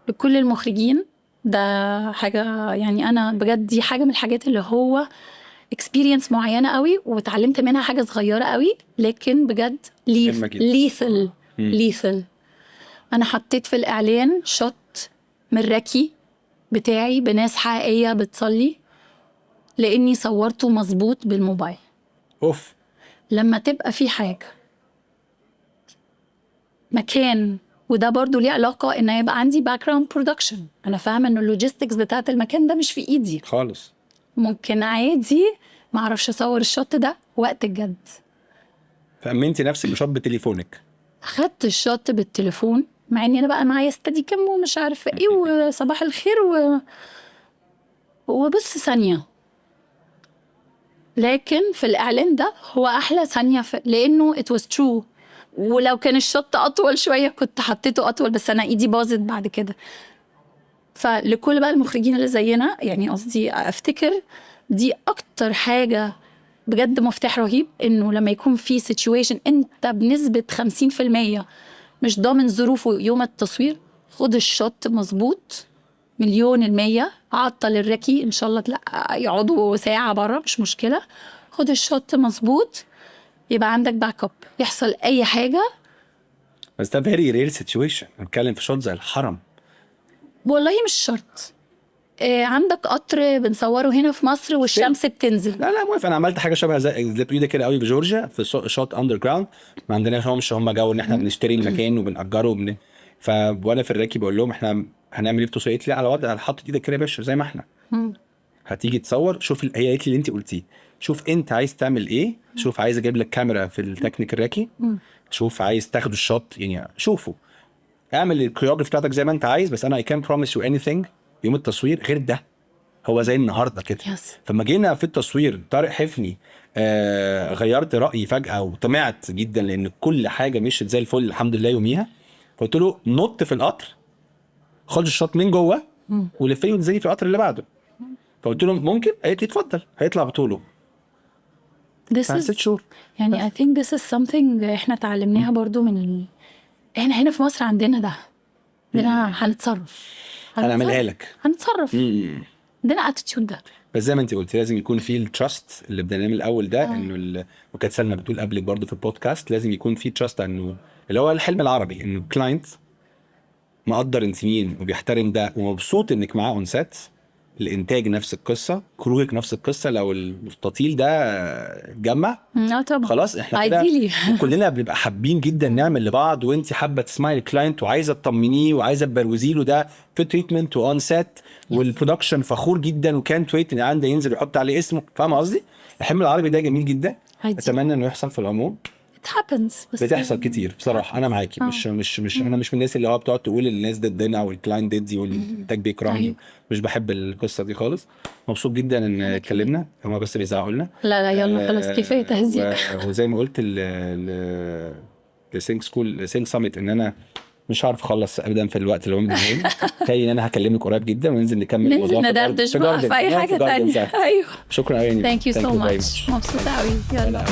Speaker 1: لكل المخرجين. ده حاجه يعني انا بجد دي حاجه من الحاجات اللي هو experience معينة قوي وتعلمت منها حاجة صغيرة قوي لكن بجد lethal. أنا حطيت في الإعلان شوت من ركي بتاعي بناس حقيقية بتصلي لأني صورته مظبوط بالموبايل.
Speaker 2: أوف.
Speaker 1: لما تبقى في حاجة مكان وده برضو ليه علاقة إن يبقى عندي background production. أنا فاهمة إنه اللوجيستكس بتاعت المكان ده مش في إيدي
Speaker 2: خالص.
Speaker 1: ممكن عادي ما اعرفش اصور الشوت ده وقت الجد.
Speaker 2: فأمنتي نفسك بشوت بتليفونك؟
Speaker 1: اخدت الشوت بالتليفون مع اني انا بقى معايا استدي كام ومش عارفه ايه وصباح الخير وبس ثانيه. لكن في الاعلان ده هو احلى ثانيه لانه it was true. ولو كان الشوت اطول شويه كنت حطيته اطول بس انا ايدي باظت بعد كده. فلكل بقى المخرجين اللي زينا يعني قصدي افتكر دي اكتر حاجة بجد مفتاح رهيب انه لما يكون في situation انت بنسبة 50% مش ضامن ظروفه يوم التصوير خد الشوت مظبوط 100% عطل الركي ان شاء الله يقعدوا ساعة برا مش مشكلة. خد الشوت مظبوط يبقى عندك باك اب يحصل اي حاجة.
Speaker 2: بس ده very rare situation. نتكلم في شوت زي الحرم
Speaker 1: والله مش شرط. عندك قطر بنصوره هنا في مصر والشمس بتنزل.
Speaker 2: لا موافق. انا عملت حاجه شبه زي بتقولي كده قوي في جورجيا في شوت اندر جراوند. ما عندناش هم جو ان احنا بنشتري المكان وبنأجره وانا في الراكي بقول لهم احنا هنعمل ايه في تصوير. قالت لي على وضع حاطط ايدك كده يا باشا زي ما احنا هتيجي تصور. شوف هي قالت لي اللي انت قلتيه. شوف انت عايز تعمل ايه. شوف عايز اجيب لك كاميرا في التكنيك الراكي. شوف عايز تاخد الشوت يعني شوفوا اعمل الكوريوجرافي بتاعتك زي ما انت عايز. بس انا I can't promise you anything يوم التصوير غير ده. هو زي النهارده كده.
Speaker 1: Yes.
Speaker 2: فما جينا في التصوير طارق حفني غيرت رايي فجاه وطمعت جدا لان كل حاجه مشيت زي الفل الحمد لله يوميها. قلت له نط في القطر خد الشوط من جوه ولفيه وانزلي في القطر اللي بعده. فقلت له ممكن؟ قالت لي اتفضل. هيطلع بطوله
Speaker 1: This is
Speaker 2: 6 شهور.
Speaker 1: يعني I think this is something احنا اتعلمناها برضو من احنا هنا في مصر عندنا ده. عندنا هنتصرف.
Speaker 2: هنعملها لك.
Speaker 1: هنتصرف. عندنا اتيتيود ده.
Speaker 2: بس زي ما انت قلتي لازم يكون في التراست اللي بدنا من الاول ده انه وكانت سلمى بتقول قبلك برضو في البودكاست لازم يكون في تراست انه اللي هو الحلم العربي انه الكلاينت مقدر انت مين وبيحترم ده ومبسوط انك معاه اون سيت. الانتاج نفس القصه، كروك نفس القصه. لو المستطيل ده اتجمع
Speaker 1: طبعا
Speaker 2: خلاص احنا كده كلنا بنبقى حابين جدا نعمل لبعض. وانت حابه تسمعي الكلاينت وعايزه تطمنيه وعايزه تبروزي له ده في تريتمنت وان سيت والبرودكشن فخور جدا وكانت ويت ان عنده ينزل يحط عليه اسمه. فاهم قصدي؟ الحلم العربي ده جميل جدا. اتمنى انه يحصل في العموم.
Speaker 1: It happens.
Speaker 2: بتحصل كتير بصراحه. انا معاكي. مش انا مش من الناس اللي هو بتقعد تقول الناس ضدنا والكلاينت ضدي والانتاج بيكرهني. مش بحب القصه دي خالص. مبسوط جدا ان اتكلمنا. هما بس بيزعقوا لنا.
Speaker 1: لا يلا خلاص كفايه تهزيق.
Speaker 2: وزي ما قلت السينك سكول سينك ساميت ان انا مش عارف اخلص ابدا في الوقت اللي هو مهم. تاني ان انا هكلمك قريب جدا وننزل نكمل
Speaker 1: الموضوع ندردش بقى في اي حاجه ثانيه. ايوه
Speaker 2: شكرا قوي.
Speaker 1: ثانك يو سو ماتش. مبسوطه قوي. يلا